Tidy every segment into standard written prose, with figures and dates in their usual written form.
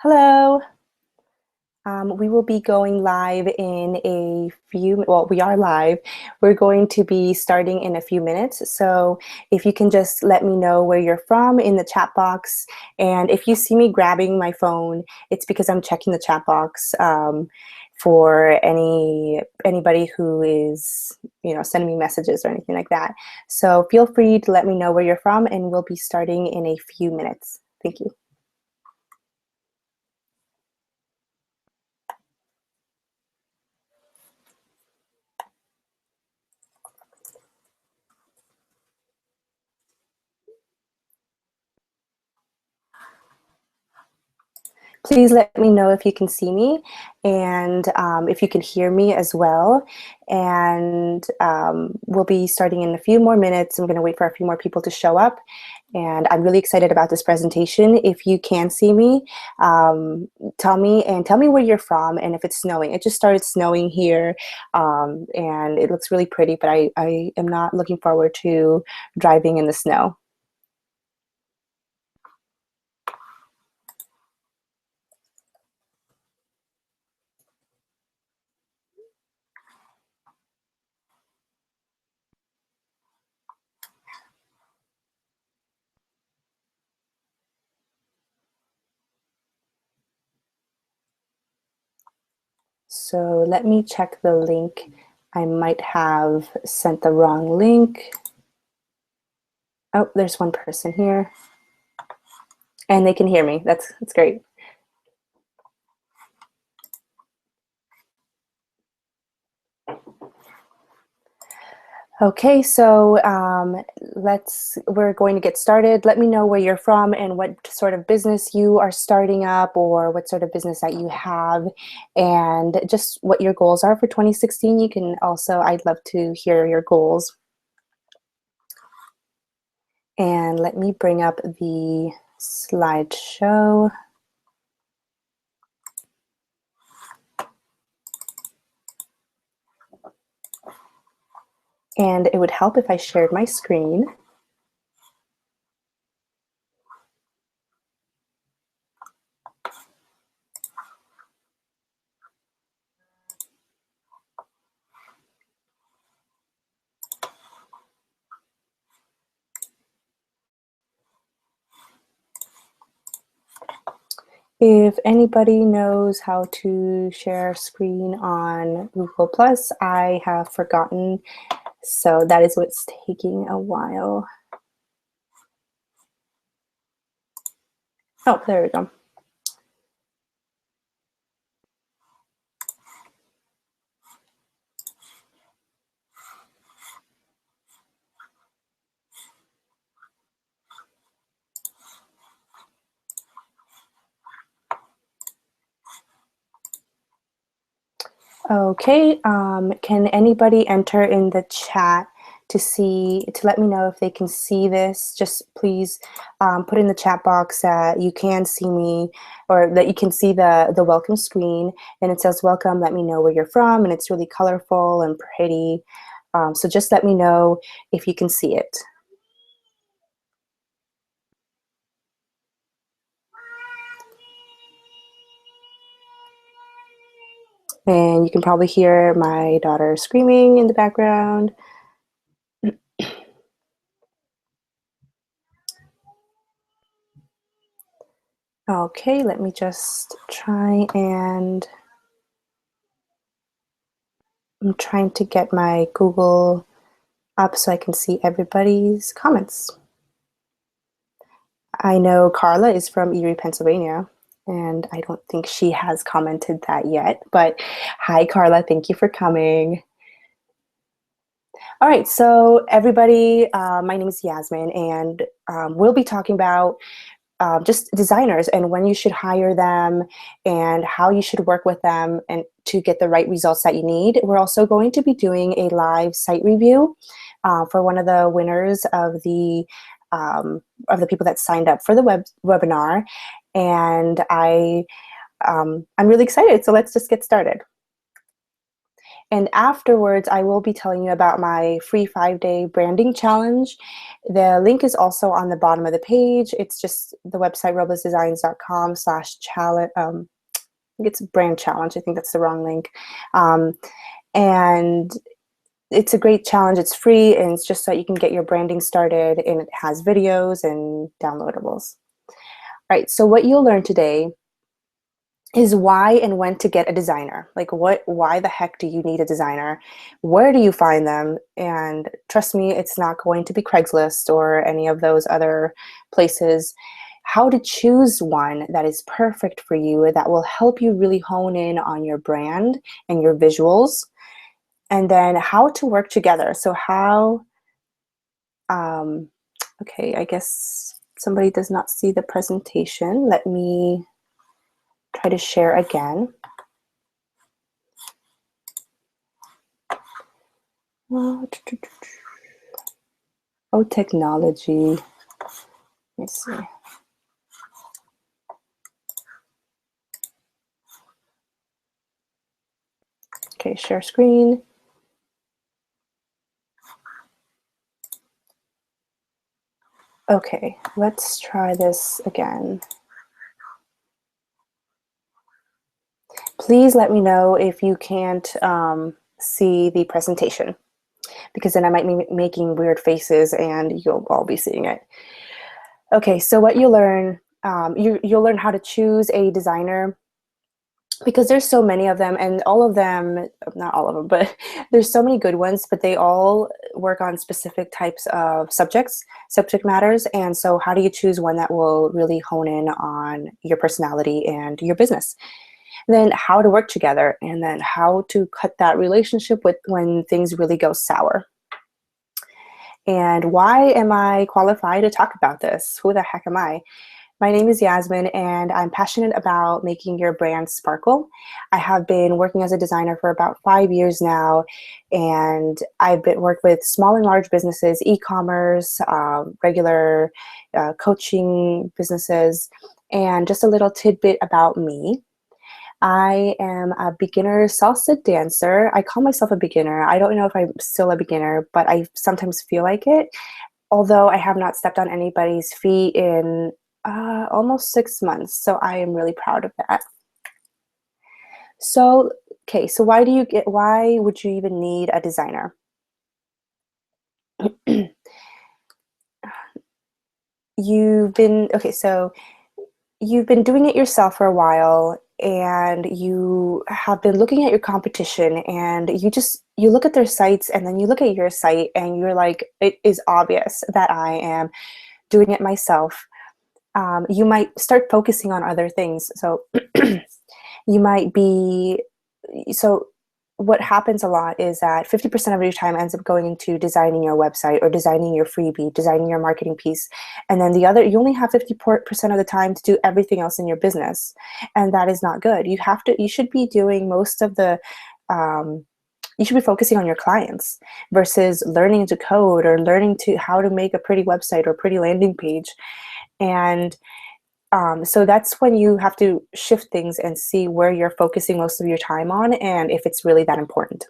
Hello. We will be going live in a few, well, we are live. We're going to be starting in a few minutes. So if you can just let me know where you're from in the chat box. And if you see me grabbing my phone, it's because I'm checking the chat box for anybody who is, sending me messages or anything like that. So feel free to let me know where you're from, and we'll be starting in a few minutes. Thank you. Please let me know if you can see me and if you can hear me as well. And we'll be starting in a few more minutes. I'm going to wait for a few more people to show up. And I'm really excited about this presentation. If you can see me, tell me where you're from and if it's snowing. It just started snowing here, and it looks really pretty, but I am not looking forward to driving in the snow. So let me check the link. I might have sent the wrong link. Oh, there's one person here. And they can hear me. That's great. Okay, so we're going to get started. Let me know where you're from and what sort of business you are starting up, or what sort of business that you have, and just what your goals are for 2016. You can also, I'd love to hear your goals. And let me bring up the slideshow. And it would help if I shared my screen. If anybody knows how to share screen on Google+, I have forgotten, so that is what's taking a while. Oh, there we go. Okay, can anybody enter in the chat to let me know if they can see this? Just please put in the chat box that you can see me, or that you can see the welcome screen, and it says welcome. Let me know where you're from, and it's really colorful and pretty. So just let me know if you can see it. And you can probably hear my daughter screaming in the background. Okay, let me just try, and I'm trying to get my Google up so I can see everybody's comments. I know Carla is from Erie, Pennsylvania, and I don't think she has commented that yet, but hi Carla, thank you for coming. All right, so everybody, my name is Yasmin, and we'll be talking about just designers and when you should hire them and how you should work with them and to get the right results that you need. We're also going to be doing a live site review for one of the winners of the people that signed up for the webinar, and I'm really excited. So let's just get started. And afterwards, I will be telling you about my free 5-day branding challenge. The link is also on the bottom of the page. It's just the website roblesdesigns.com/challenge. I think it's brand challenge. I think that's the wrong link. And it's a great challenge. It's free, and it's just so you can get your branding started, and it has videos and downloadables. All right, so what you'll learn today is why and when to get a designer. Like why the heck do you need a designer? Where do you find them? And trust me, it's not going to be Craigslist or any of those other places. How to choose one that is perfect for you, that will help you really hone in on your brand and your visuals. And then how to work together. So okay, I guess somebody does not see the presentation. Let me try to share again. Oh, technology. Let me see. Okay, share screen. Okay, let's try this again. Please let me know if you can't see the presentation, because then I might be making weird faces and you'll all be seeing it. Okay, so what you learn, you'll learn how to choose a designer, because there's so many of them, and all of them, not all of them, but there's so many good ones, but they all work on specific types of subject matters. And so how do you choose one that will really hone in on your personality and your business? And then how to work together, and then how to cut that relationship with when things really go sour. And why am I qualified to talk about this? Who the heck am I? My name is Yasmin, and I'm passionate about making your brand sparkle. I have been working as a designer for about 5 years now, and I've been worked with small and large businesses, e-commerce, regular coaching businesses. And just a little tidbit about me. I am a beginner salsa dancer. I call myself a beginner. I don't know if I'm still a beginner, but I sometimes feel like it. Although I have not stepped on anybody's feet in almost 6 months. So I am really proud of that. So, okay, so why would you even need a designer? So you've been doing it yourself for a while, and you have been looking at your competition, and you look at their sites, and then you look at your site, and you're like, it is obvious that I am doing it myself. You might start focusing on other things. So you might be, so what happens a lot is that 50% of your time ends up going into designing your website or designing your freebie, designing your marketing piece. And then you only have 50% of the time to do everything else in your business. And that is not good. You should be doing most of the, you should be focusing on your clients versus learning to code or learning how to make a pretty website or pretty landing page. And so that's when you have to shift things and see where you're focusing most of your time on, and if it's really that important.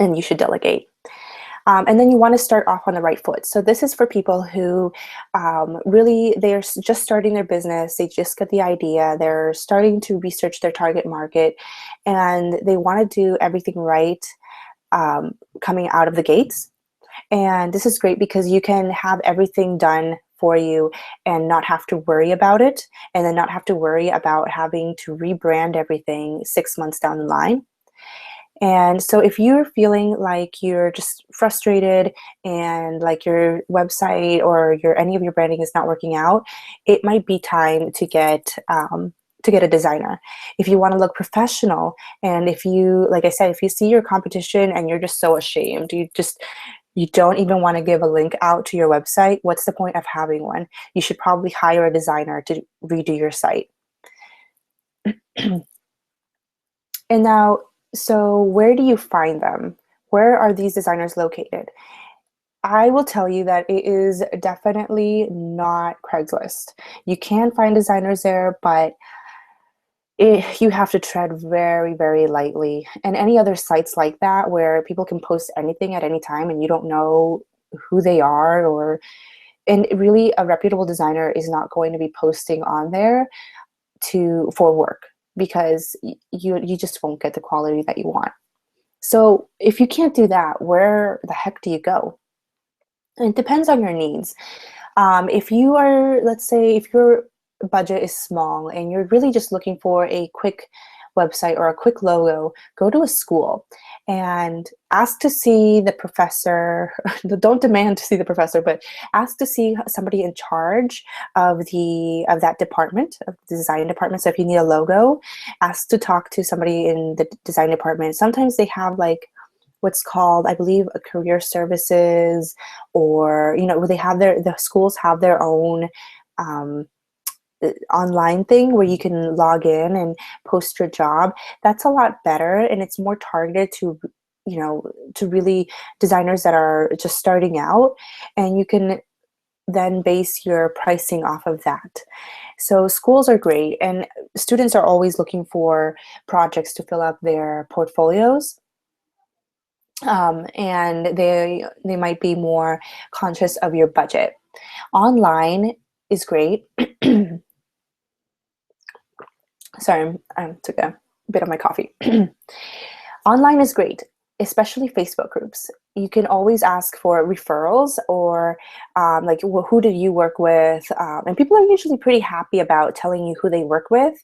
And you should delegate. And then you want to start off on the right foot. So this is for people who they're just starting their business. They just get the idea. They're starting to research their target market, and they want to do everything right coming out of the gates. And this is great because you can have everything done for you and not have to worry about it, and then not have to worry about having to rebrand everything 6 months down the line. And so if you're feeling like you're just frustrated and like your website or any of your branding is not working out, it might be time to get a designer. If you want to look professional, and if you, like I said, if you see your competition and you're just so ashamed, you don't even want to give a link out to your website, what's the point of having one? You should probably hire a designer to redo your site. And now, so where do you find them? Where are these designers located? I will tell you that it is definitely not Craigslist. You can find designers there, but you have to tread very, very lightly. And any other sites like that where people can post anything at any time and you don't know who they are, or and really a reputable designer is not going to be posting on there for work, because you just won't get the quality that you want. So if you can't do that, where the heck do you go? And it depends on your needs. If you are, let's say, if your budget is small and you're really just looking for a quick website or a quick logo, go to a school and ask to see the professor. Don't demand to see the professor, but ask to see somebody in charge of that department, of the design department. So if you need a logo, ask to talk to somebody in the design department. Sometimes they have like what's called, I believe, a career services, or they have the schools have their own um, online thing where you can log in and post your job. That's a lot better, and it's more targeted to to really designers that are just starting out, and you can then base your pricing off of that. So schools are great, and students are always looking for projects to fill out their portfolios. And they might be more conscious of your budget. Online is great. Sorry, I took a bit of my coffee. Online is great, especially Facebook groups. You can always ask for referrals, or like, who do you work with? And people are usually pretty happy about telling you who they work with.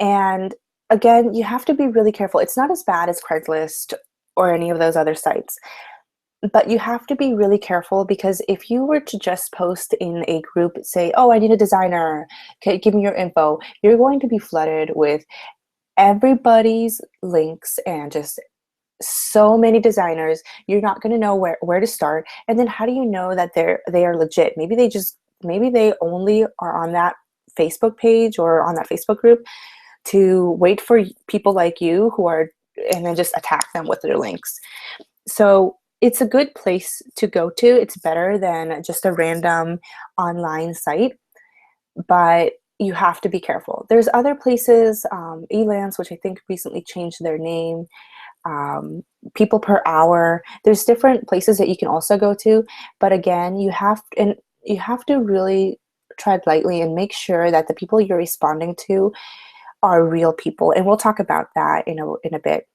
And again, you have to be really careful. It's not as bad as Craigslist or any of those other sites, but you have to be really careful, because if you were to just post in a group, say, oh, I need a designer, give me your info, you're going to be flooded with everybody's links and just so many designers. You're not going to know where to start. And then how do you know that they are legit? Maybe they only are on that Facebook page or on that Facebook group to wait for people like you who are, and then just attack them with their links. So it's a good place to go to. It's better than just a random online site, but you have to be careful. There's other places, Elance, which I think recently changed their name, People Per Hour. There's different places that you can also go to, but again, you have to really tread lightly and make sure that the people you're responding to are real people. And we'll talk about that in a bit.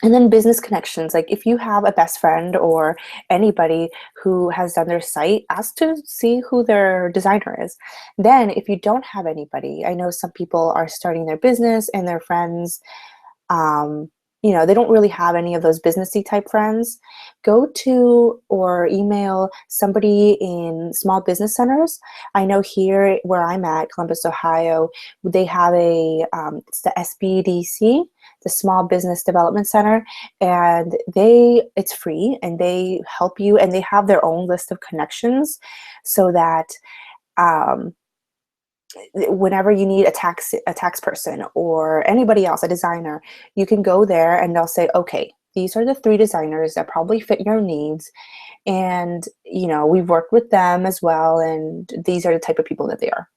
And then business connections, like if you have a best friend or anybody who has done their site, ask to see who their designer is. Then if you don't have anybody, I know some people are starting their business and their friends, they don't really have any of those businessy type friends. Go to or email somebody in small business centers. I know here where I'm at, Columbus, Ohio, they have it's the SBDC, the Small Business Development Center, and it's free, and they help you, and they have their own list of connections, so that whenever you need a tax person or anybody else, a designer, you can go there and they'll say, okay, these are the 3 designers that probably fit your needs, and we've worked with them as well, and these are the type of people that they are.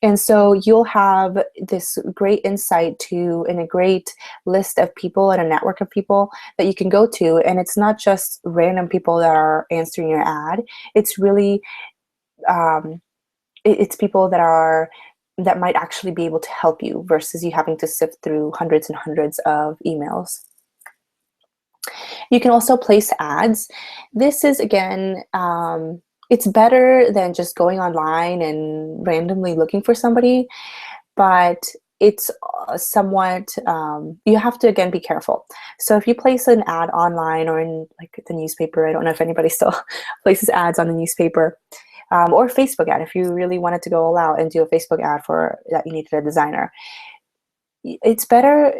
And so you'll have this great insight and a great list of people and a network of people that you can go to. And it's not just random people that are answering your ad. It's really, it's people that might actually be able to help you, versus you having to sift through hundreds and hundreds of emails. You can also place ads. This is, again, it's better than just going online and randomly looking for somebody, but it's somewhat, you have to, again, be careful. So if you place an ad online or in like the newspaper, I don't know if anybody still places ads on the newspaper, or Facebook ad, if you really wanted to go all out and do a Facebook ad for that you needed a designer. It's better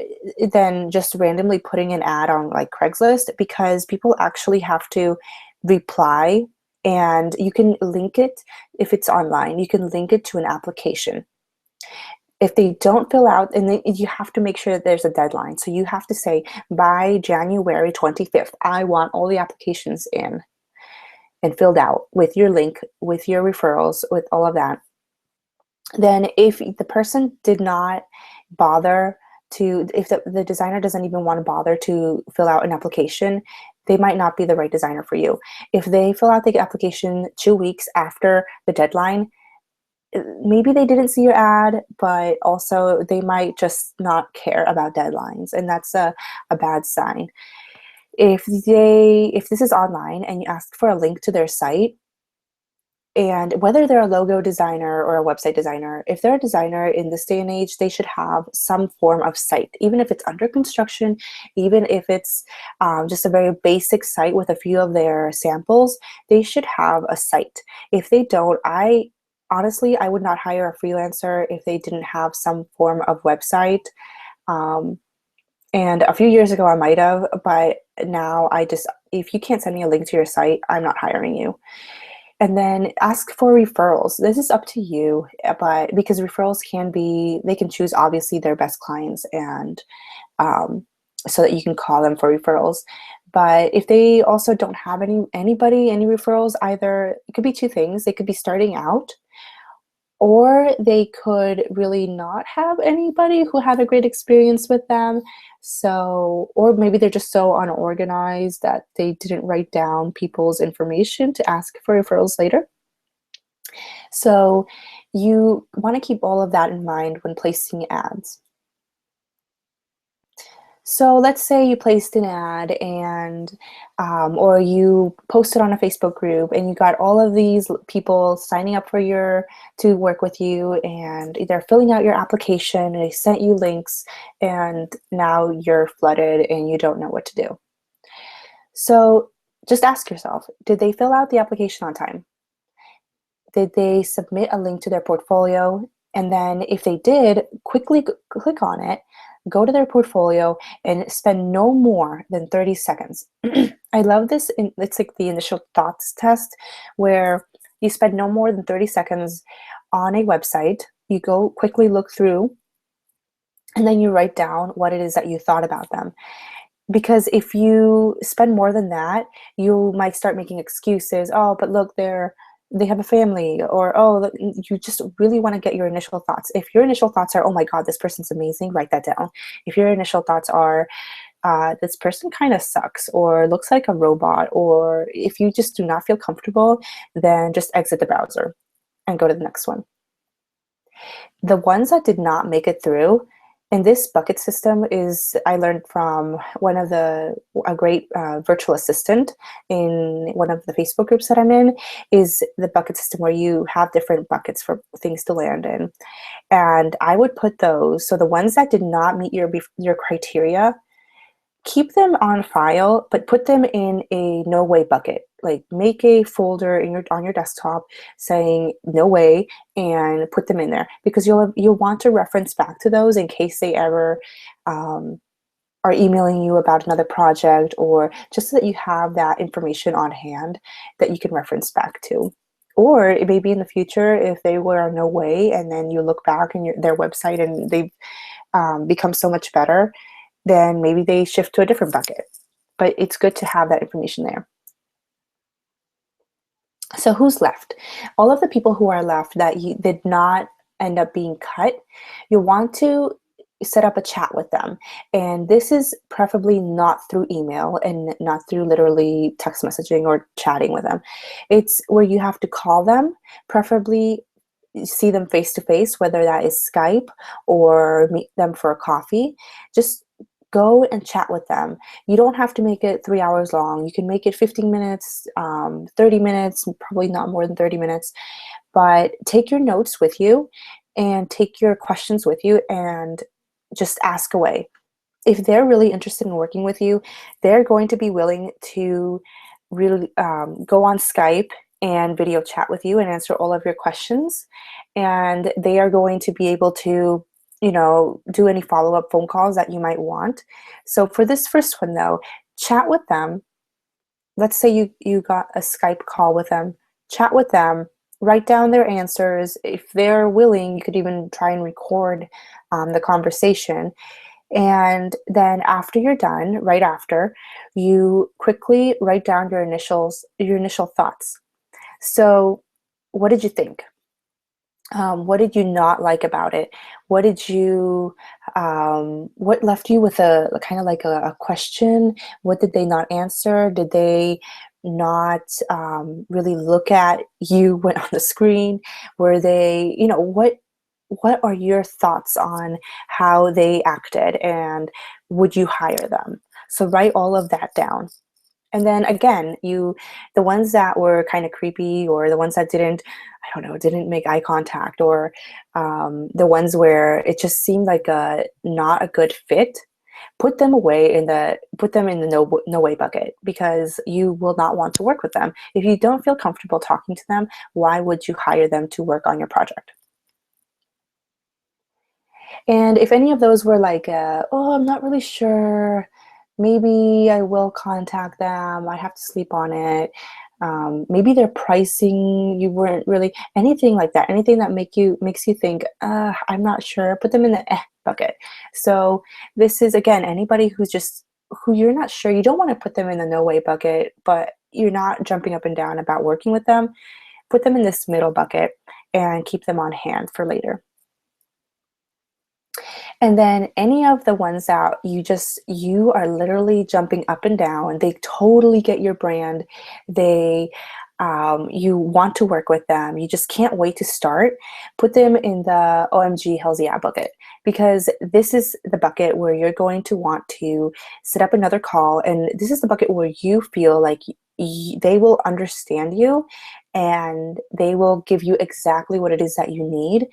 than just randomly putting an ad on like Craigslist, because people actually have to reply, and you can link it. If it's online, you can link it to an application. If they don't fill out, and you have to make sure that there's a deadline. So you have to say, by January 25th, I want all the applications in and filled out with your link, with your referrals, with all of that. Then if the person did not bother to, if the designer doesn't even want to bother to fill out an application, they might not be the right designer for you. If they fill out the application 2 weeks after the deadline, maybe they didn't see your ad, but also they might just not care about deadlines, and that's a bad sign. If this is online and you ask for a link to their site, and whether they're a logo designer or a website designer, if they're a designer in this day and age, they should have some form of site, even if it's under construction, even if it's just a very basic site with a few of their samples, they should have a site. If they don't, honestly, I would not hire a freelancer if they didn't have some form of website. And a few years ago, I might have, but now if you can't send me a link to your site, I'm not hiring you. And then ask for referrals. This is up to you, but because referrals they can choose obviously their best clients, and so that you can call them for referrals. But if they also don't have any referrals, either it could be two things. They could be starting out, or they could really not have anybody who had a great experience with them. So, or maybe they're just so unorganized that they didn't write down people's information to ask for referrals later. So you want to keep all of that in mind when placing ads. So let's say you placed an ad, and or you posted on a Facebook group, and you got all of these people signing up to work with you, and they're filling out your application, and they sent you links, and now you're flooded and you don't know what to do. So just ask yourself, did they fill out the application on time? Did they submit a link to their portfolio? And then if they did, quickly click on it, go to their portfolio, and spend no more than 30 seconds. I love this. It's like the initial thoughts test, where you spend no more than 30 seconds on a website. You go quickly look through, and then you write down what it is that you thought about them. Because if you spend more than that, you might start making excuses. Oh, but look, they have a family, or oh, look, you just really want to get your initial thoughts. If your initial thoughts are, oh my God, this person's amazing, write that down. If your initial thoughts are, this person kind of sucks or looks like a robot, or if you just do not feel comfortable, then just exit the browser and go to the next one. The ones that did not make it through, and this bucket system I learned from a great virtual assistant in one of the Facebook groups that I'm in, is the bucket system where you have different buckets for things to land in. And I would put those, so the ones that did not meet your criteria, keep them on file, but put them in a no way bucket. Like, make a folder on your desktop saying no way, and put them in there, because you'll want to reference back to those in case they ever are emailing you about another project, or just so that you have that information on hand that you can reference back to. Or it may be in the future, if they were no way, and then you look back in their website and they've become so much better, then maybe they shift to a different bucket. But it's good to have that information there. So who's left? All of the people who are left that you did not end up being cut, you want to set up a chat with them. And this is preferably not through email and not through literally text messaging or chatting with them. It's where you have to call them, preferably see them face to face, whether that is Skype or meet them for a coffee. Just go and chat with them. You don't have to make it 3 hours long. You can make it 15 minutes, 30 minutes, probably not more than 30 minutes. But take your notes with you and take your questions with you, and just ask away. If they're really interested in working with you, they're going to be willing to really go on Skype and video chat with you and answer all of your questions. And they are going to be able to do any follow-up phone calls that you might want. So for this first one though, chat with them. Let's say you got a Skype call with them, chat with them, write down their answers. If they're willing, you could even try and record the conversation. And then after you're done, right after, you quickly write down your initial thoughts. So what did you think? What did you not like about it? What did you, what left you with a kind of like a question? What did they not answer? Did they not really look at you when on the screen? Were they, what are your thoughts on how they acted and would you hire them? So write all of that down. And then again, the ones that were kind of creepy or the ones that didn't, I don't know, didn't make eye contact or the ones where it just seemed like not a good fit, put them in the no way bucket because you will not want to work with them. If you don't feel comfortable talking to them, why would you hire them to work on your project? And if any of those were like, oh, I'm not really sure, maybe I will contact them, I have to sleep on it. Maybe their pricing, you weren't really, anything like that, anything that makes you think, I'm not sure, put them in the bucket. So this is, again, anybody who you're not sure, you don't want to put them in the no way bucket, but you're not jumping up and down about working with them, put them in this middle bucket and keep them on hand for later. And then any of the ones that you are literally jumping up and down, they totally get your brand. They, you want to work with them. You just can't wait to start. Put them in the OMG Hells Yeah bucket because this is the bucket where you're going to want to set up another call. And this is the bucket where you feel like they will understand you and they will give you exactly what it is that you need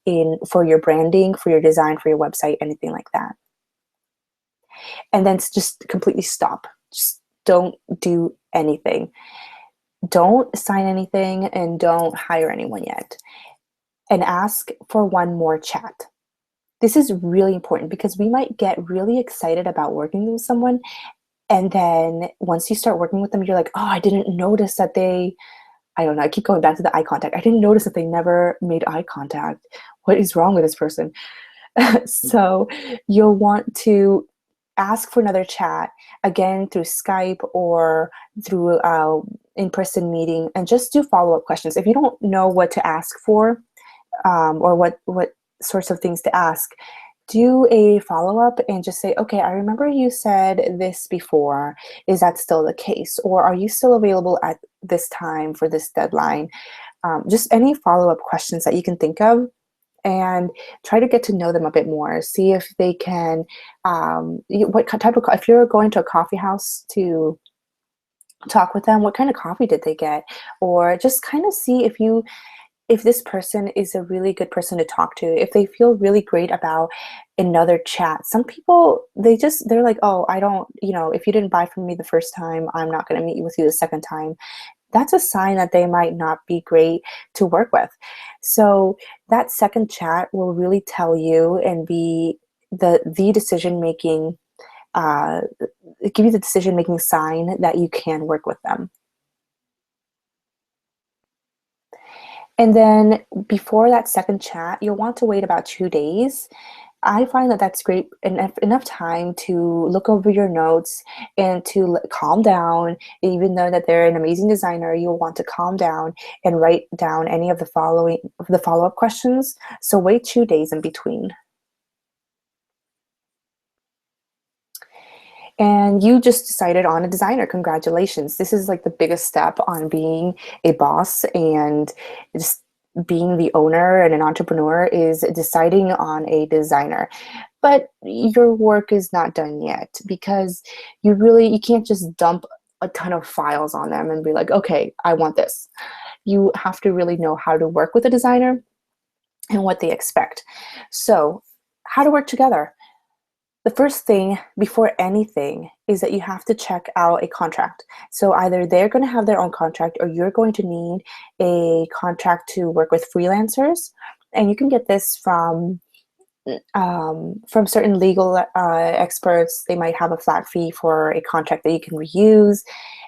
in for your branding, for your design, for your website, anything like that. And then just completely stop. Just don't do anything. Don't sign anything and don't hire anyone yet. And ask for one more chat. This is really important because we might get really excited about working with someone. And then once you start working with them, you're like, oh, I didn't notice that I don't know, I keep going back to the eye contact. I didn't notice that they never made eye contact. What is wrong with this person? So you'll want to ask for another chat again through Skype or through in-person meeting and just do follow-up questions. If you don't know what to ask for or what sorts of things to ask, do a follow-up and just say, okay, I remember you said this before. Is that still the case? Or are you still available at this time for this deadline? Just any follow-up questions that you can think of and try to get to know them a bit more. See if they can, what type of, if you're going to a coffee house to talk with them, what kind of coffee did they get? Or just kind of see if this person is a really good person to talk to, if they feel really great about another chat. Some people, they're like, oh, I don't, if you didn't buy from me the first time, I'm not going to meet with you the second time. That's a sign that they might not be great to work with. So that second chat will really tell you and be the decision making, uh, give you the decision making sign that you can work with them. And then before that second chat, you'll want to wait about 2 days. I find that that's great, enough time to look over your notes and to calm down. Even though that they're an amazing designer, you'll want to calm down and write down any of the follow-up questions. So wait 2 days in between. And you just decided on a designer. Congratulations. This is like the biggest step on being a boss and just being the owner and an entrepreneur is deciding on a designer. But your work is not done yet because you can't just dump a ton of files on them and be like, okay, I want this. You have to really know how to work with a designer and what they expect. So, how to work together. The first thing before anything is that you have to check out a contract. So either they're going to have their own contract or you're going to need a contract to work with freelancers. And you can get this from certain legal experts. They might have a flat fee for a contract that you can reuse,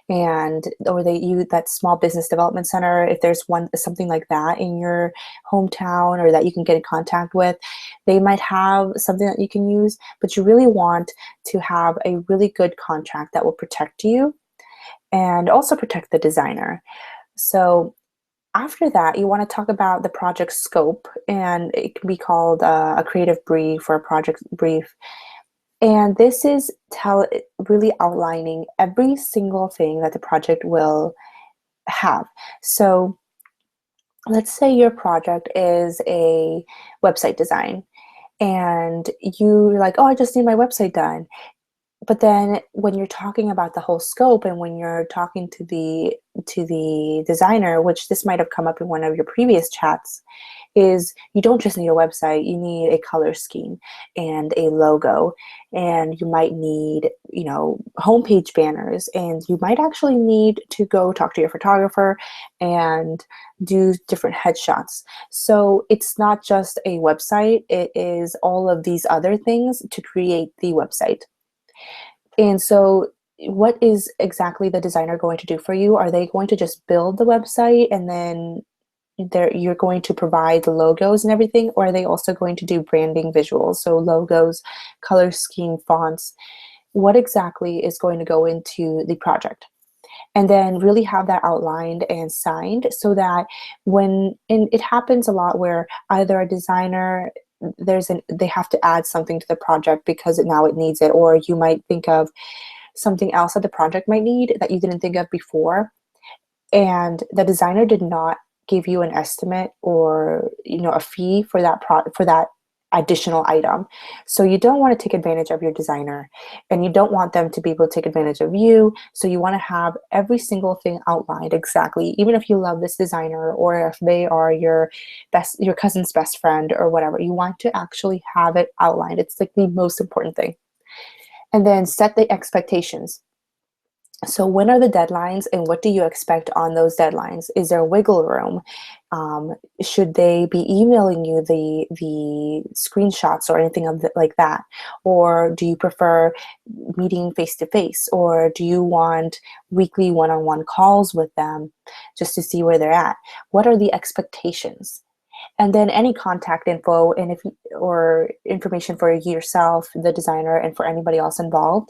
and or they use that small business development center. If there's something like that in your hometown or that you can get in contact with, they might have something that you can use. But you really want to have a really good contract that will protect you and also protect the designer. So After that, you want to talk about the project scope, and it can be called a creative brief or a project brief. And this is really outlining every single thing that the project will have. So let's say your project is a website design, and you're like, oh, I just need my website done. But then when you're talking about the whole scope, and when you're talking to the designer, which this might have come up in one of your previous chats, is you don't just need a website, you need a color scheme and a logo, and you might need, homepage banners, and you might actually need to go talk to your photographer and do different headshots. So it's not just a website, it is all of these other things to create the website. And so what is exactly the designer going to do for you? Are they going to just build the website and then you're going to provide the logos and everything, or are they also going to do branding visuals, so logos, color scheme, fonts? What exactly is going to go into the project? And then really have that outlined and signed, so that and it happens a lot where either a designer, they have to add something to the project because now it needs it, or you might think of something else that the project might need that you didn't think of before, and the designer did not give you an estimate or a fee for that additional item. So you don't want to take advantage of your designer, and you don't want them to be able to take advantage of you. So you want to have every single thing outlined exactly, even if you love this designer or if they are your cousin's best friend or whatever. You want to actually have it outlined. It's like the most important thing. And then set the expectations. So when are the deadlines, and what do you expect on those deadlines? Is there wiggle room? Should they be emailing you the screenshots or anything like that? Or do you prefer meeting face to face? Or do you want weekly one-on-one calls with them just to see where they're at? What are the expectations? And then any contact info or information for yourself, the designer, and for anybody else involved.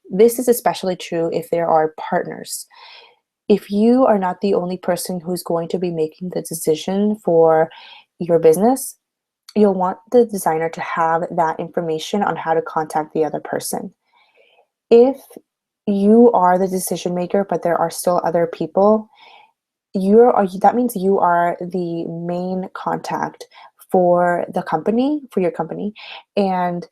This is especially true if there are partners. If you are not the only person who's going to be making the decision for your business, you'll want the designer to have that information on how to contact the other person. If you are the decision maker, but there are still other people, that means you are the main contact for your company. And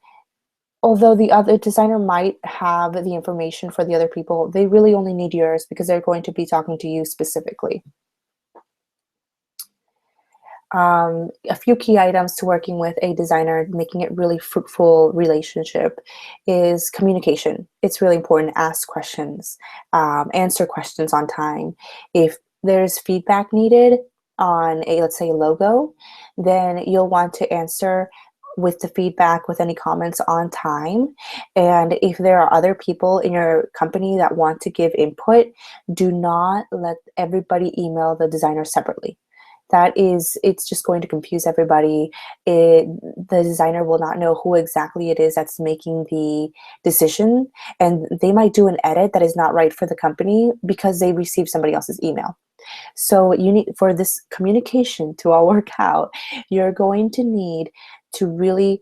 although the other designer might have the information for the other people, they really only need yours because they're going to be talking to you specifically. A few key items to working with a designer, making it really fruitful relationship, is communication. It's really important. Ask questions, answer questions on time. If there's feedback needed on let's say, a logo, then you'll want to answer with the feedback, with any comments, on time. And if there are other people in your company that want to give input, do not let everybody email the designer separately. It's just going to confuse everybody. The designer will not know who exactly it is that's making the decision, and they might do an edit that is not right for the company because they received somebody else's email. So for this communication to all work out, you're going to need to really,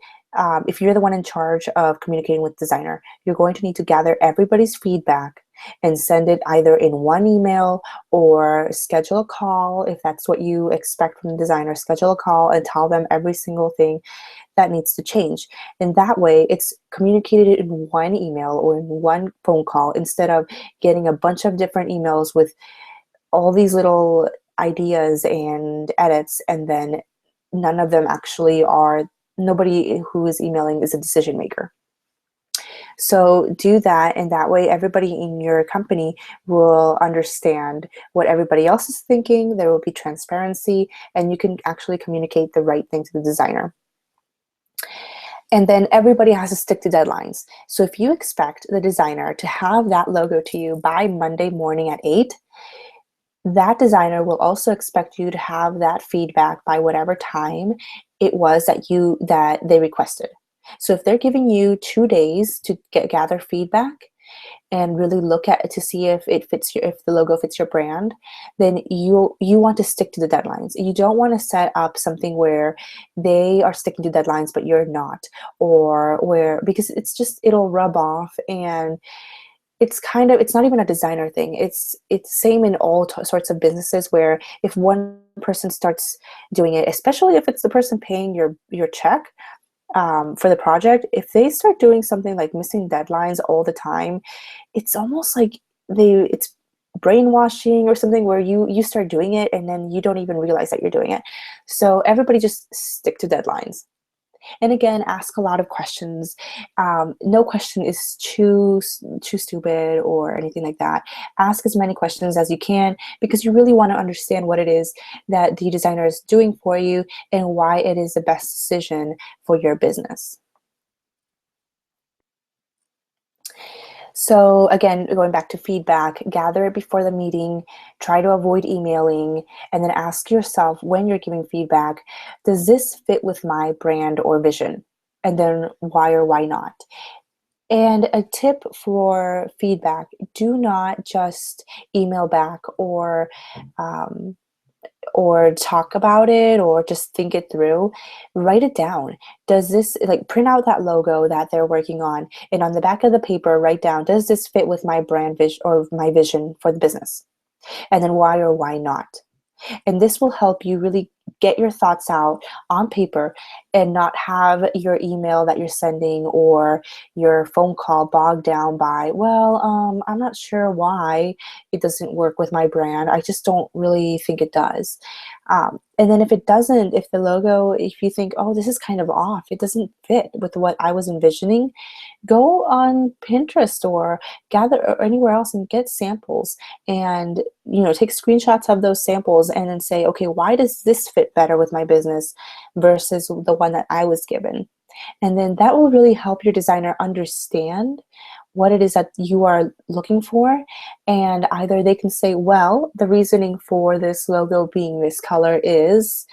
if you're the one in charge of communicating with designer, you're going to need to gather everybody's feedback and send it either in one email, or schedule a call. If that's what you expect from the designer, schedule a call and tell them every single thing that needs to change. And that way it's communicated in one email or in one phone call, instead of getting a bunch of different emails with all these little ideas and edits, and then nobody who is emailing is a decision maker. So do that, and that way everybody in your company will understand what everybody else is thinking. There will be transparency, and you can actually communicate the right thing to the designer. And then everybody has to stick to deadlines. So if you expect the designer to have that logo to you by Monday morning at 8, that designer will also expect you to have that feedback by whatever time it was that they requested. So if they're giving you 2 days to gather feedback, and really look at it to see if it fits your, if the logo fits your brand, then you want to stick to the deadlines. You don't want to set up something where they are sticking to deadlines but you're not, or where, because it's just, it'll rub off, and it's kind of, it's not even a designer thing. It's same in all sorts of businesses, where if one person starts doing it, especially if it's the person paying your check for the project, if they start doing something like missing deadlines all the time, it's almost like it's brainwashing or something, where you start doing it and then you don't even realize that you're doing it. So everybody just stick to deadlines. And again, ask a lot of questions. No question is too stupid or anything like that. Ask as many questions as you can, because you really want to understand what it is that the designer is doing for you and why it is the best decision for your business. So again, going back to feedback, gather it before the meeting, try to avoid emailing, and then ask yourself when you're giving feedback, does this fit with my brand or vision? And then why or why not? And a tip for feedback, do not just email back um, or talk about it or just think it through. Write it down. Does this, like, print out that logo that they're working on, and on the back of the paper write down, does this fit with my brand vision or my vision for the business? And then why or why not? And this will help you really get your thoughts out on paper and not have your email that you're sending or your phone call bogged down by, well, I'm not sure why it doesn't work with my brand. I just don't really think it does. And then if it doesn't, if the logo, if you think, oh, this is kind of off, it doesn't fit with what I was envisioning, go on Pinterest or gather or anywhere else and get samples, and take screenshots of those samples and then say, okay, why does this fit better with my business versus the one that I was given? And then that will really help your designer understand what it is that you are looking for. And either they can say, well, the reasoning for this logo being this color is,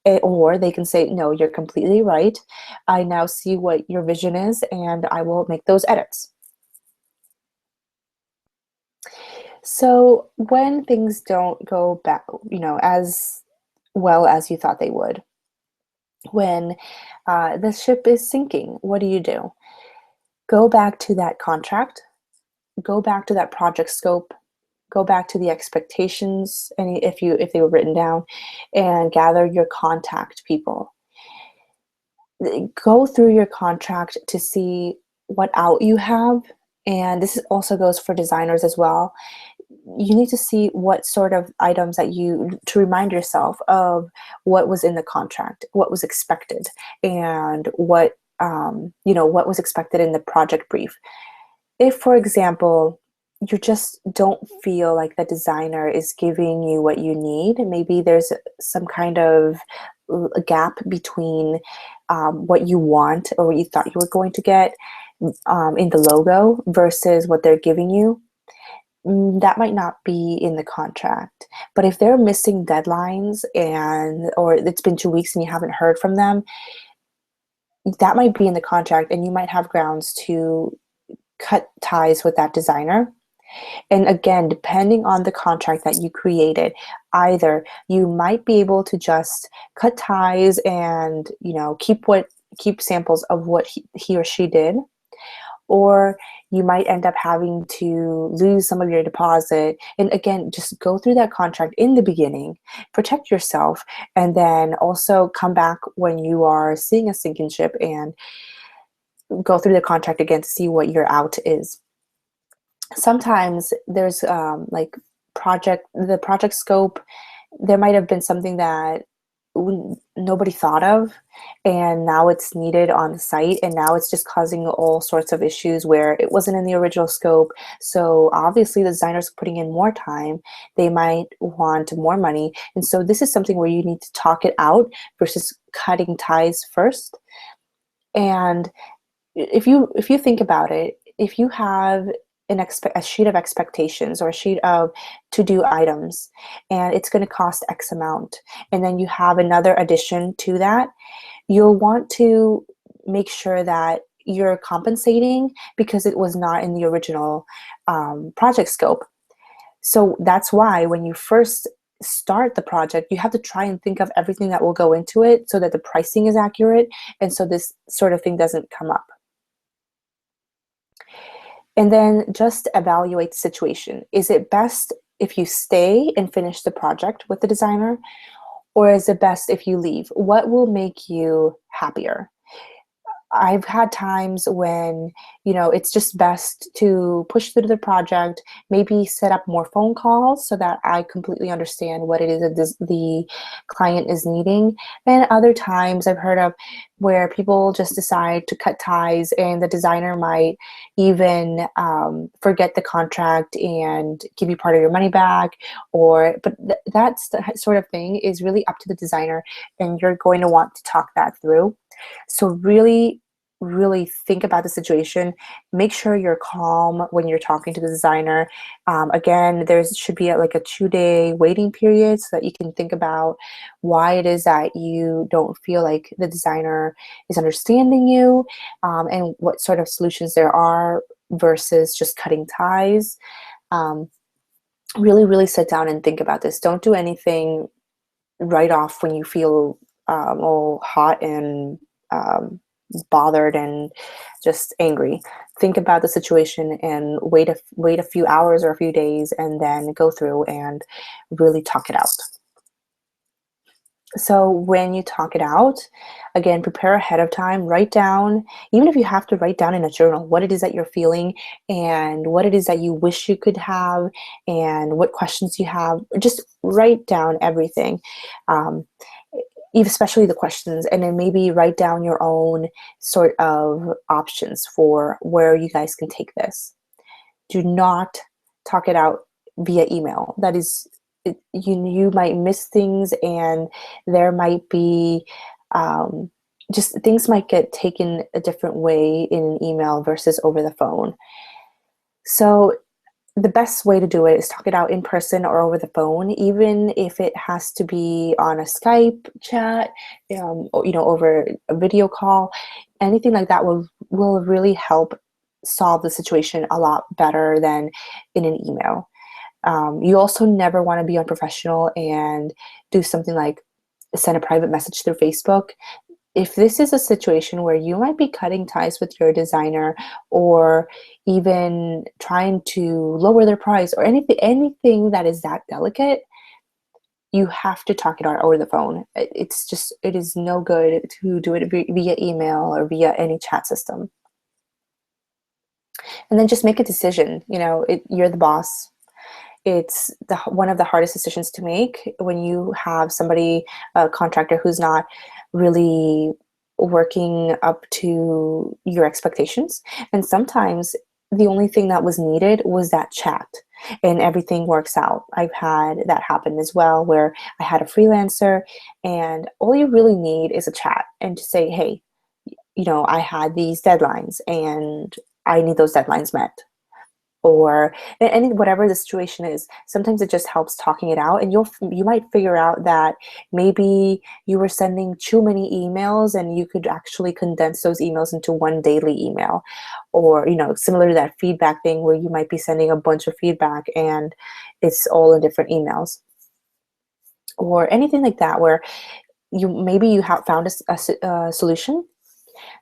or they can say, no, you're completely right. I now see what your vision is, and I will make those edits. So when things don't go back, as well as you thought they would, when the ship is sinking, what do you do? Go back to that contract, go back to that project scope, go back to the expectations, and if they were written down, and gather your contact people. Go through your contract to see what out you have, and this also goes for designers as well. You need to see what sort of items that to remind yourself of what was in the contract, what was expected, and what was expected in the project brief. If, for example, you just don't feel like the designer is giving you what you need, maybe there's some kind of gap between what you want or what you thought you were going to get in the logo versus what they're giving you, that might not be in the contract. But if they're missing deadlines, or it's been 2 weeks and you haven't heard from them, that might be in the contract, and you might have grounds to cut ties with that designer. And again, depending on the contract that you created, either you might be able to just cut ties and keep samples of what he or she did, or you might end up having to lose some of your deposit. And again, just go through that contract in the beginning, protect yourself, and then also come back when you are seeing a sinking ship and go through the contract again to see what your out is. Sometimes there's the project scope, there might have been something that nobody thought of, and now it's needed on the site, and now it's just causing all sorts of issues where it wasn't in the original scope. So obviously the designer's putting in more time, they might want more money, and so this is something where you need to talk it out versus cutting ties first. And if you think about it, if you have a sheet of expectations or a sheet of to-do items, and it's going to cost X amount, and then you have another addition to that, you'll want to make sure that you're compensating because it was not in the original project scope. So that's why when you first start the project, you have to try and think of everything that will go into it so that the pricing is accurate and so this sort of thing doesn't come up. And then just evaluate the situation. Is it best if you stay and finish the project with the designer, or is it best if you leave? What will make you happier? I've had times when, it's just best to push through the project, maybe set up more phone calls so that I completely understand what it is that the client is needing. And other times I've heard of where people just decide to cut ties and the designer might even forget the contract and give you part of your money back. But that's the sort of thing is really up to the designer, and you're going to want to talk that through. So really, really think about the situation. Make sure you're calm when you're talking to the designer. Again, there should be like a 2-day waiting period so that you can think about why it is that you don't feel like the designer is understanding you, and what sort of solutions there are versus just cutting ties. Really, really sit down and think about this. Don't do anything right off when you feel all hot and bothered and just angry. Think about the situation and wait a few hours or a few days and then go through and really talk it out. So when you talk it out, again, prepare ahead of time, write down, even if you have to write down in a journal, what it is that you're feeling and what it is that you wish you could have and what questions you have. Just write down everything. Especially the questions, and then maybe write down your own sort of options for where you guys can take this. Do not talk it out via email. That is, you might miss things, and there might be just things might get taken a different way in an email versus over the phone. So the best way to do it is talk it out in person or over the phone, even if it has to be on a Skype chat, or, over a video call. Anything like that will really help solve the situation a lot better than in an email. You also never want to be unprofessional and do something like send a private message through Facebook. If this is a situation where you might be cutting ties with your designer or even trying to lower their price or anything that is that delicate, you have to talk it out over the phone. It is no good to do it via email or via any chat system. And then just make a decision. You're the boss. It's one of the hardest decisions to make when you have somebody, a contractor, who's not really working up to your expectations. And sometimes the only thing that was needed was that chat and everything works out. I've had that happen as well, where I had a freelancer and all you really need is a chat and to say, hey, I had these deadlines and I need those deadlines met. Or any whatever the situation is, sometimes it just helps talking it out, and you might figure out that maybe you were sending too many emails and you could actually condense those emails into one daily email. Or similar to that feedback thing where you might be sending a bunch of feedback and it's all in different emails, or anything like that where you have found a solution.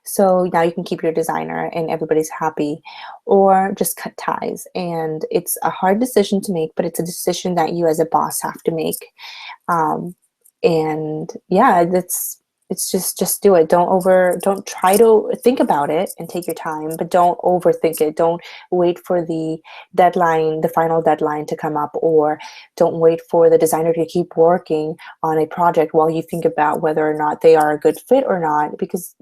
So now you can keep your designer and everybody's happy, or just cut ties. And it's a hard decision to make, but it's a decision that you as a boss have to make. And yeah, it's just do it. Don't try to think about it and take your time, but don't overthink it. Don't wait for the deadline, the final deadline to come up, or don't wait for the designer to keep working on a project while you think about whether or not they are a good fit or not, because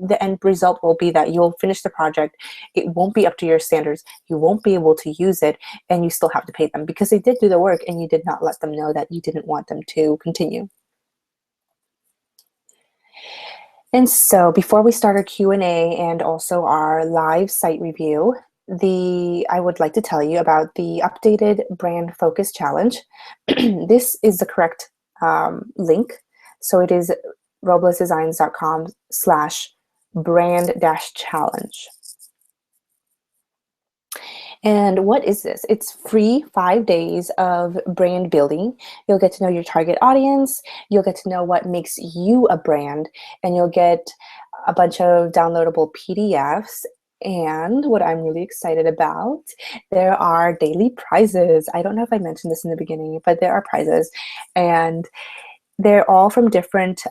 the end result will be that you'll finish the project. It won't be up to your standards. You won't be able to use it, and you still have to pay them because they did do the work and you did not let them know that you didn't want them to continue. And so before we start our Q&A and also our live site review, I would like to tell you about the updated Brand Focus Challenge. This is the correct link. So it is roblesdesigns.com/ Brand Dash Challenge. And what is this? It's free 5 days of brand building. You'll get to know your target audience, you'll get to know what makes you a brand, and you'll get a bunch of downloadable PDFs. And what I'm really excited about, there are daily prizes. I don't know if I mentioned this in the beginning, but there are prizes. And they're all from different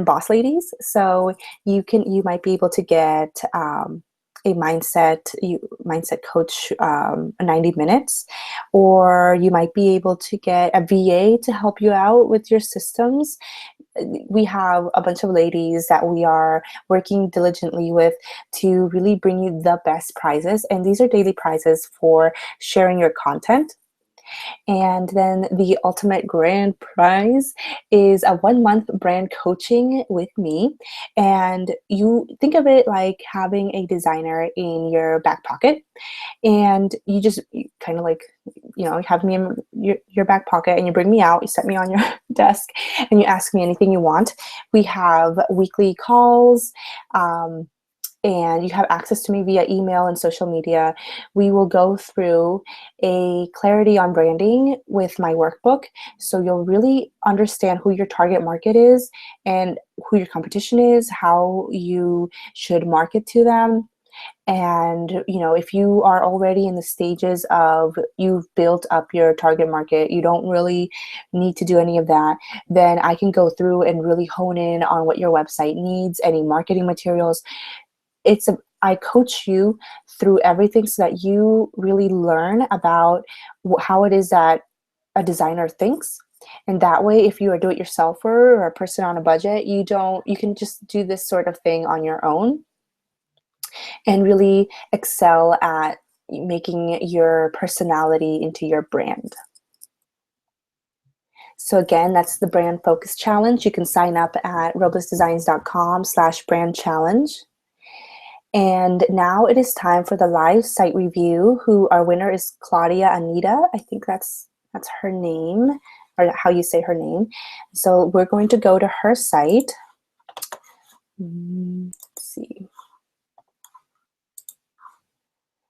boss ladies. So you might be able to get a mindset coach 90 minutes, or you might be able to get a VA to help you out with your systems. We have a bunch of ladies that we are working diligently with to really bring you the best prizes, and these are daily prizes for sharing your content. And then the ultimate grand prize is a 1-month brand coaching with me. And you think of it like having a designer in your back pocket. And you just kind of like, have me in your back pocket, and you bring me out, you set me on your desk, and you ask me anything you want. We have weekly calls. And you have access to me via email and social media. We will go through a clarity on branding with my workbook. So you'll really understand who your target market is and who your competition is, how you should market to them. And, if you are already in the stages of you've built up your target market, you don't really need to do any of that, then I can go through and really hone in on what your website needs, any marketing materials. I coach you through everything so that you really learn about how it is that a designer thinks. And that way, if you're a do-it-yourselfer or a person on a budget, you can just do this sort of thing on your own and really excel at making your personality into your brand. So again, that's the Brand Focus Challenge. You can sign up at roblesdesigns.com/brand challenge. And now it is time for the live site review, who our winner is Claudia Anita. I think that's her name, or how you say her name. So we're going to go to her site. Let's see.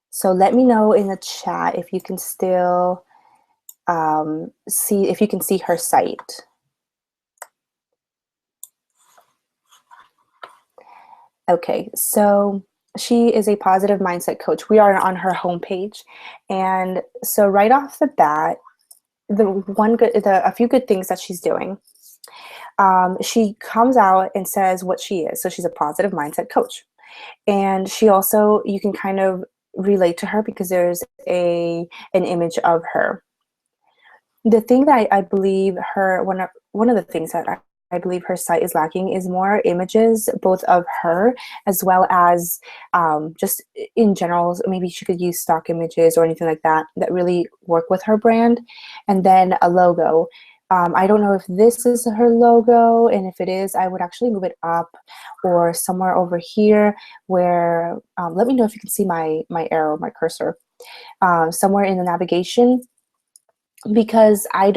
So let me know in the chat if you can still see her site. Okay, so she is a positive mindset coach. We are on her homepage, and so right off the bat, a few good things that she's doing. She comes out and says what she is. So she's a positive mindset coach, and she also, you can kind of relate to her because there's an image of her. The thing that I believe one of the things that I believe her site is lacking is more images, both of her as well as just in general. Maybe she could use stock images or anything like that that really work with her brand. And then a logo. I don't know if this is her logo, and if it is, I would actually move it up or somewhere over here where, let me know if you can see my arrow, my cursor, somewhere in the navigation, because I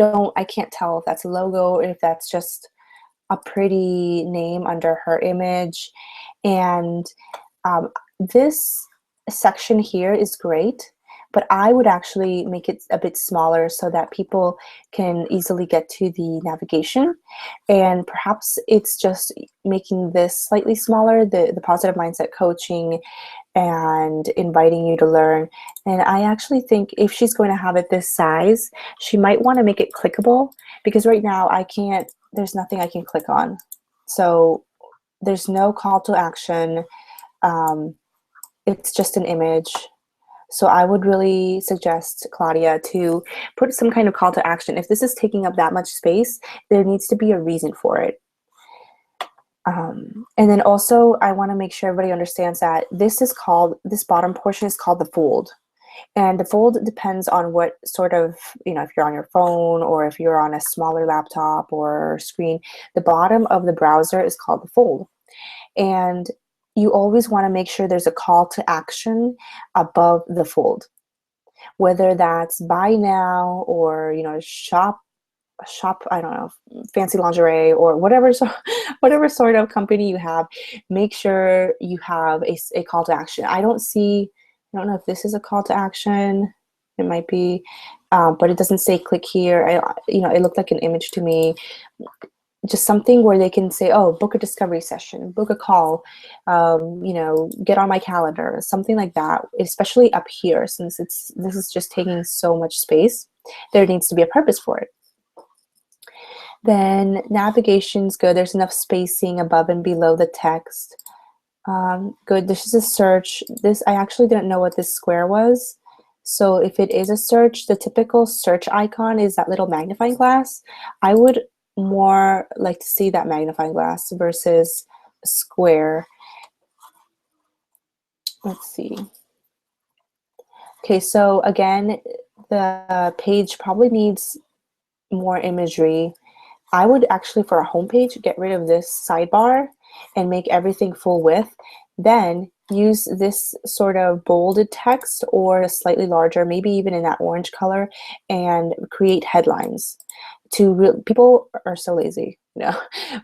can't tell if that's a logo or if that's just a pretty name under her image. And this section here is great, but I would actually make it a bit smaller so that people can easily get to the navigation. And perhaps it's just making this slightly smaller, the positive mindset coaching, and inviting you to learn. And I actually think if she's going to have it this size, she might want to make it clickable, because right now there's nothing I can click on. So there's no call to action. It's just an image. So I would really suggest, Claudia, to put some kind of call to action. If this is taking up that much space, there needs to be a reason for it. And then also, I want to make sure everybody understands that this bottom portion is called the fold. And the fold depends on what sort of, if you're on your phone or if you're on a smaller laptop or screen, the bottom of the browser is called the fold. And you always want to make sure there's a call to action above the fold, whether that's buy now or, shop shop, I don't know, fancy lingerie or whatever, so whatever sort of company you have, make sure you have a call to action. I don't know if this is a call to action. It might be, but it doesn't say click here. It looked like an image to me. Just something where they can say, oh, book a discovery session, book a call, get on my calendar, something like that, especially up here, since this is just taking so much space. There needs to be a purpose for it. Then navigation's good. There's enough spacing above and below the text. Good. This is a search. I actually didn't know what this square was. So if it is a search, the typical search icon is that little magnifying glass. I would more like to see that magnifying glass versus a square. Let's see. Okay, so again, the page probably needs more imagery. I would actually, for a home page, get rid of this sidebar and make everything full width. Then use this sort of bolded text or a slightly larger, maybe even in that orange color, and create headlines. People are so lazy.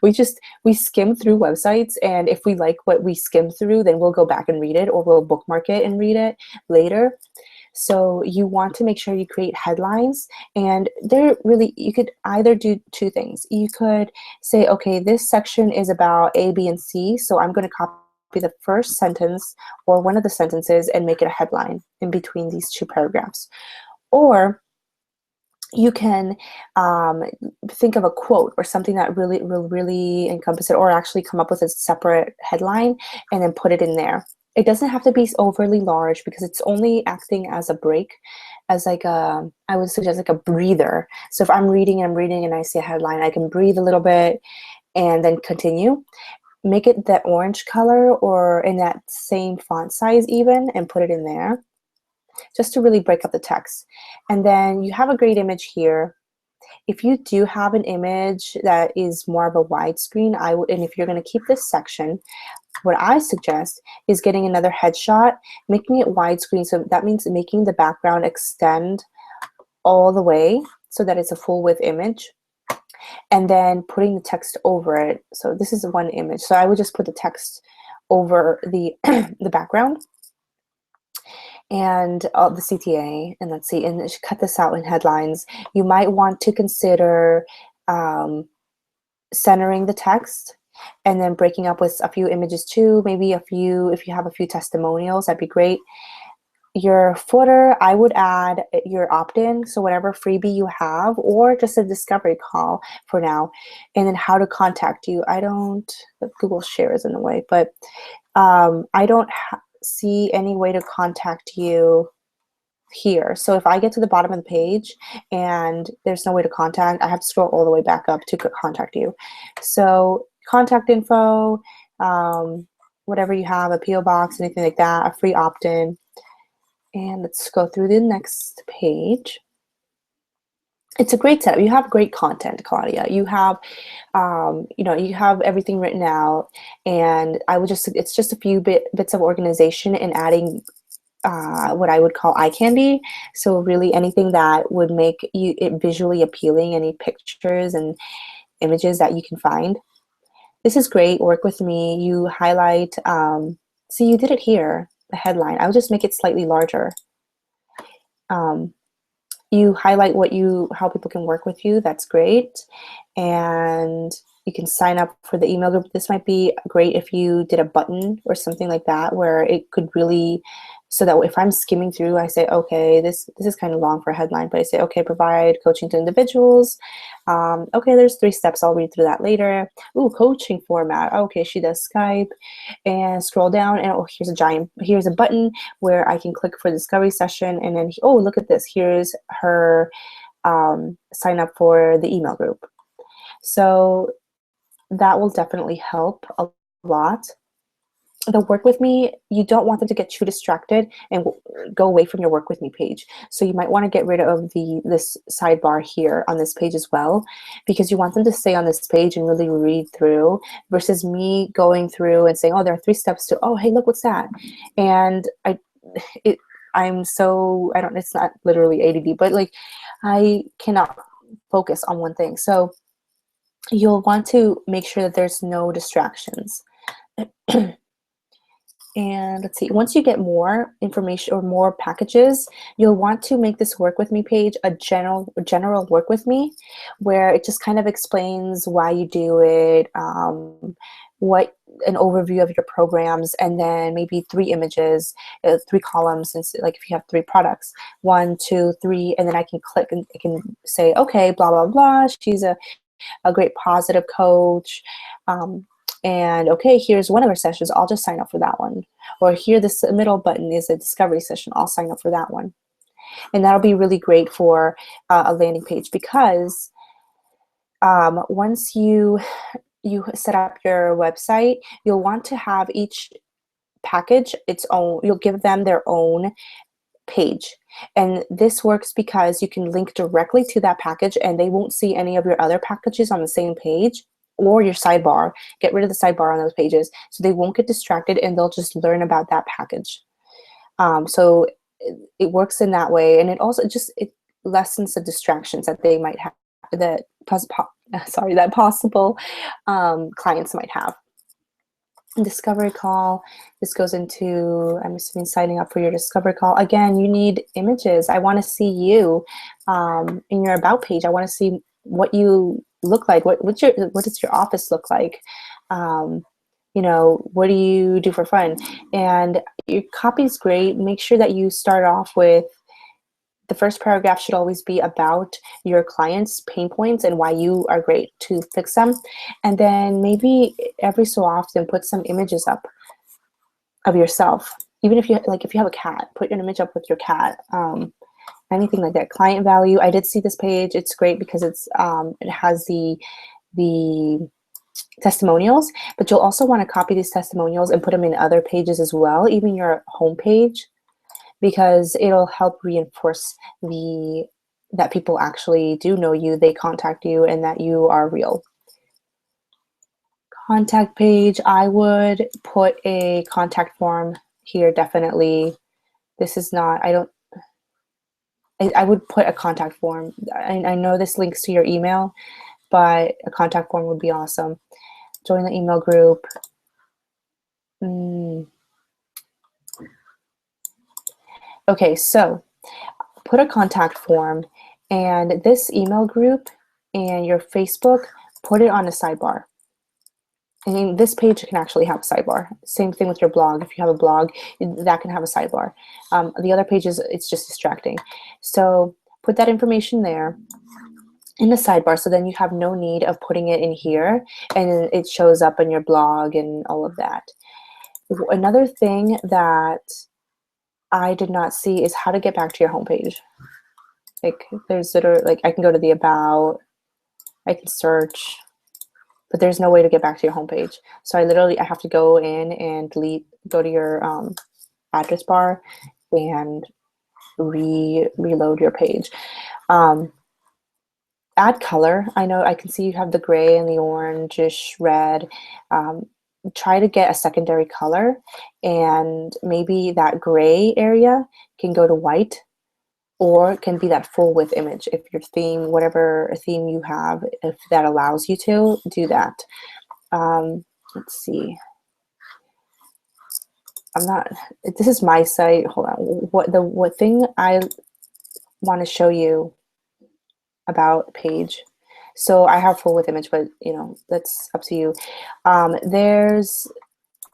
We skim through websites, and if we like what we skim through, then we'll go back and read it, or we'll bookmark it and read it later. So you want to make sure you create headlines, and you could either do two things. You could say, okay, this section is about A, B, and C, so I'm going to copy the first sentence or one of the sentences and make it a headline in between these two paragraphs. Or you can think of a quote or something that will really encompass it, or actually come up with a separate headline and then put it in there. It doesn't have to be overly large because it's only acting as a break, as like I would suggest like a breather. So if I'm reading and I see a headline, I can breathe a little bit and then continue. Make it that orange color or in that same font size even, and put it in there just to really break up the text. And then you have a great image here. If you do have an image that is more of a widescreen, and if you're going to keep this section, what I suggest is getting another headshot, making it widescreen. So that means making the background extend all the way so that it's a full width image, and then putting the text over it. So this is one image. So I would just put the text over the the background and the CTA, and let's see, and cut this out in headlines. You might want to consider centering the text and then breaking up with a few images too, maybe if you have a few testimonials, that'd be great. Your footer, I would add your opt-in, so whatever freebie you have, or just a discovery call for now. And then how to contact you. Google Share is in the way, but I don't see any way to contact you here. So if I get to the bottom of the page and there's no way to contact, I have to scroll all the way back up to contact you. So contact info, whatever you have, a PO box, anything like that, a free opt-in. And let's go through the next page. It's a great setup. You have great content, Claudia. You have, you have everything written out, and it's just a few bits of organization and adding what I would call eye candy. So really anything that would make it visually appealing, any pictures and images that you can find. This is great. Work with me. You highlight, see, you did it here, the headline. I would just make it slightly larger. You highlight how people can work with you. That's great. And you can sign up for the email group. This might be great if you did a button or something like that, where it could really, so that if I'm skimming through, I say, okay, this is kind of long for a headline, but I say, okay, provide coaching to individuals. Okay, there's 3 steps. I'll read through that later. Ooh, coaching format. Okay, she does Skype. And scroll down, and oh, here's a button where I can click for discovery session, and then, oh, look at this. Here's her sign up for the email group. So that will definitely help a lot. The work with me, you don't want them to get too distracted and go away from your work with me page. So you might want to get rid of this sidebar here on this page as well, because you want them to stay on this page and really read through, versus me going through and saying, oh, there are 3 steps to, oh, hey, look, what's that? And it's not literally ADD, but like I cannot focus on one thing. So you'll want to make sure that there's no distractions. And let's see, once you get more information or more packages, you'll want to make this work with me page a general work with me, where it just kind of explains why you do it, what an overview of your programs, and then maybe 3 images, 3 columns, since like if you have 3 products, 1, 2, 3, and then I can click and I can say, okay, blah, blah, blah, she's a great positive coach. And okay, here's one of our sessions, I'll just sign up for that one. Or here, this middle button is a discovery session, I'll sign up for that one. And that'll be really great for a landing page, because once you set up your website, you'll want to have each package its own, you'll give them their own page. And this works because you can link directly to that package and they won't see any of your other packages on the same page, or your sidebar. Get rid of the sidebar on those pages so they won't get distracted and they'll just learn about that package. So it works in that way, and it also it lessens the distractions that they might have, that possible clients might have. Discovery call, this goes into, I'm assuming, signing up for your discovery call. Again, you need images. I want to see you in your about page. I want to see what you look like. What does your office look like? You know, what do you do for fun? And your copy is great. Make sure that you start off with, the first paragraph should always be about your client's pain points and why you are great to fix them. And then maybe every so often put some images up of yourself. Even if you have a cat, put an image up with your cat. Anything like that. Client value. I did see this page. It's great because it has the testimonials, but you'll also want to copy these testimonials and put them in other pages as well, even your home page, because it'll help reinforce that people actually do know you, they contact you, and that you are real. Contact page, I would put a contact form here, definitely. This is not, I would put a contact form. I know this links to your email, but a contact form would be awesome. Join the email group. Okay, so put a contact form, and this email group and your Facebook, put it on a sidebar. I mean, this page can actually have a sidebar. Same thing with your blog. If you have a blog, that can have a sidebar. The other pages, it's just distracting. So put that information there in the sidebar, so then you have no need of putting it in here, and it shows up in your blog and all of that. Another thing that I did not see is how to get back to your homepage. Like, there's literally, like, I can go to the about, I can search, but there's no way to get back to your homepage. So I have to go in and go to your address bar and reload your page. Add color. I know I can see you have the gray and the orangish red. Try to get a secondary color, and maybe that gray area can go to white, or it can be that full width image. If your theme, whatever theme you have, if that allows you to do that. Let's see. This is my site. Hold on. What thing I want to show you about page. So I have full width image, but you know, that's up to you. This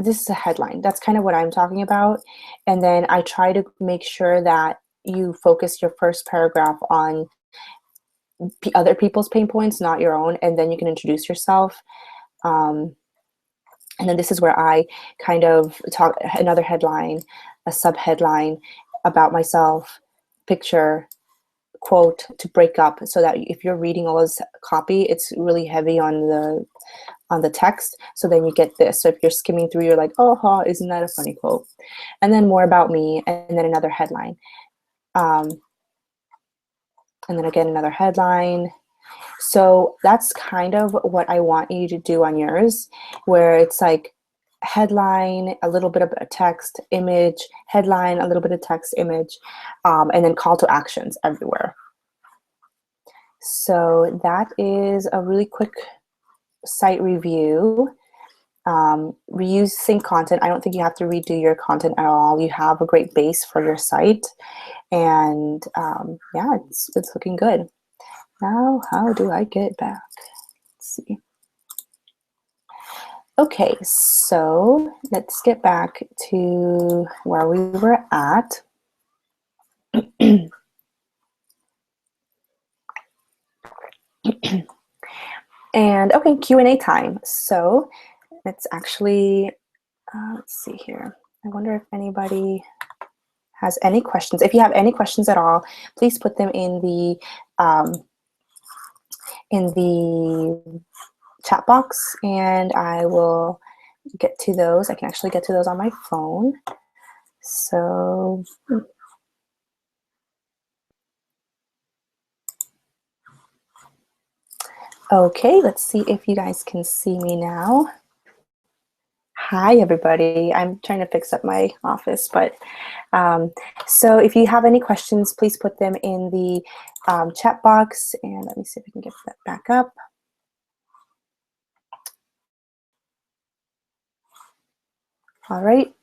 is a headline. That's kind of what I'm talking about. And then I try to make sure that you focus your first paragraph on other people's pain points, not your own, and then you can introduce yourself. And then this is where I kind of talk another headline, a sub-headline about myself, picture, quote to break up, so that if you're reading all this copy, it's really heavy on the text. So then you get this. So if you're skimming through, you're like, oh, isn't that a funny quote? And then more about me, and then another headline. And then again, another headline. So that's kind of what I want you to do on yours, where it's like headline, a little bit of a text, image, headline, a little bit of text, image, and then call to actions everywhere. So that is a really quick site review. Reuse sync content. I don't think you have to redo your content at all. You have a great base for your site, and yeah, it's looking good. Now, how do I get it back? Let's see. Okay, so let's get back to where we were at. And okay, Q&A time. So let's actually, let's see here. I wonder if anybody has any questions. If you have any questions at all, please put them in the chat box, and I will get to those. I can actually get to those on my phone. So okay, let's see if you guys can see me now. Hi, everybody. I'm trying to fix up my office, but so if you have any questions, please put them in the chat box, and let me see if I can get that back up. All right.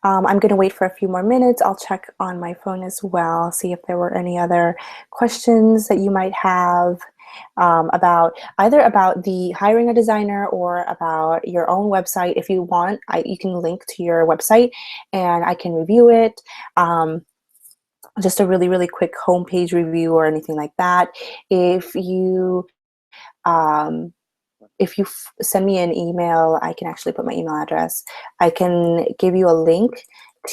I'm going to wait for a few more minutes. I'll check on my phone as well, see if there were any other questions that you might have about either about the hiring a designer or about your own website. If you want, you can link to your website and I can review it. Just a really, really quick homepage review or anything like that. If you send me an email, I can actually put my email address. I can give you a link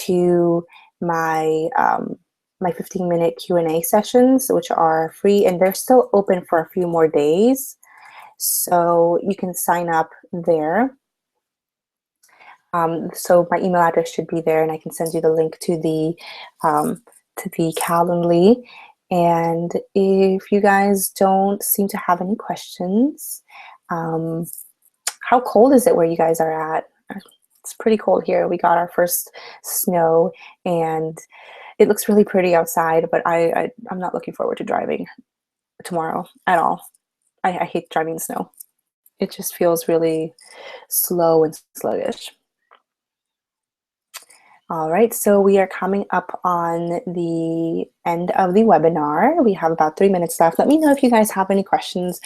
to my my 15-minute Q&A sessions, which are free, and they're still open for a few more days. So you can sign up there. So my email address should be there, and I can send you the link to the Calendly. And if you guys don't seem to have any questions, how cold is it where you guys are at? It's pretty cold here. We got our first snow, and it looks really pretty outside, but I'm not looking forward to driving tomorrow at all. I hate driving in snow. It just feels really slow and sluggish. All right, so we are coming up on the end of the webinar. We have about 3 minutes left. Let me know if you guys have any questions,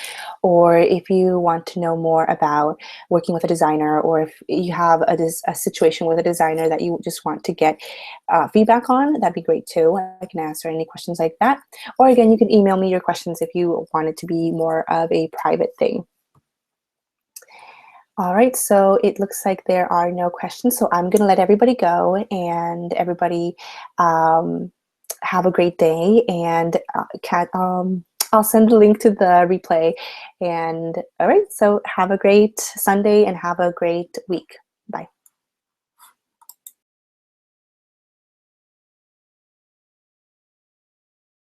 or if you want to know more about working with a designer, or if you have a situation with a designer that you just want to get feedback on. That'd be great too. I can answer any questions like that. Or again, you can email me your questions if you want it to be more of a private thing. All right, so it looks like there are no questions, so I'm going to let everybody go, and everybody have a great day, and I'll send the link to the replay. And all right, so have a great Sunday and have a great week.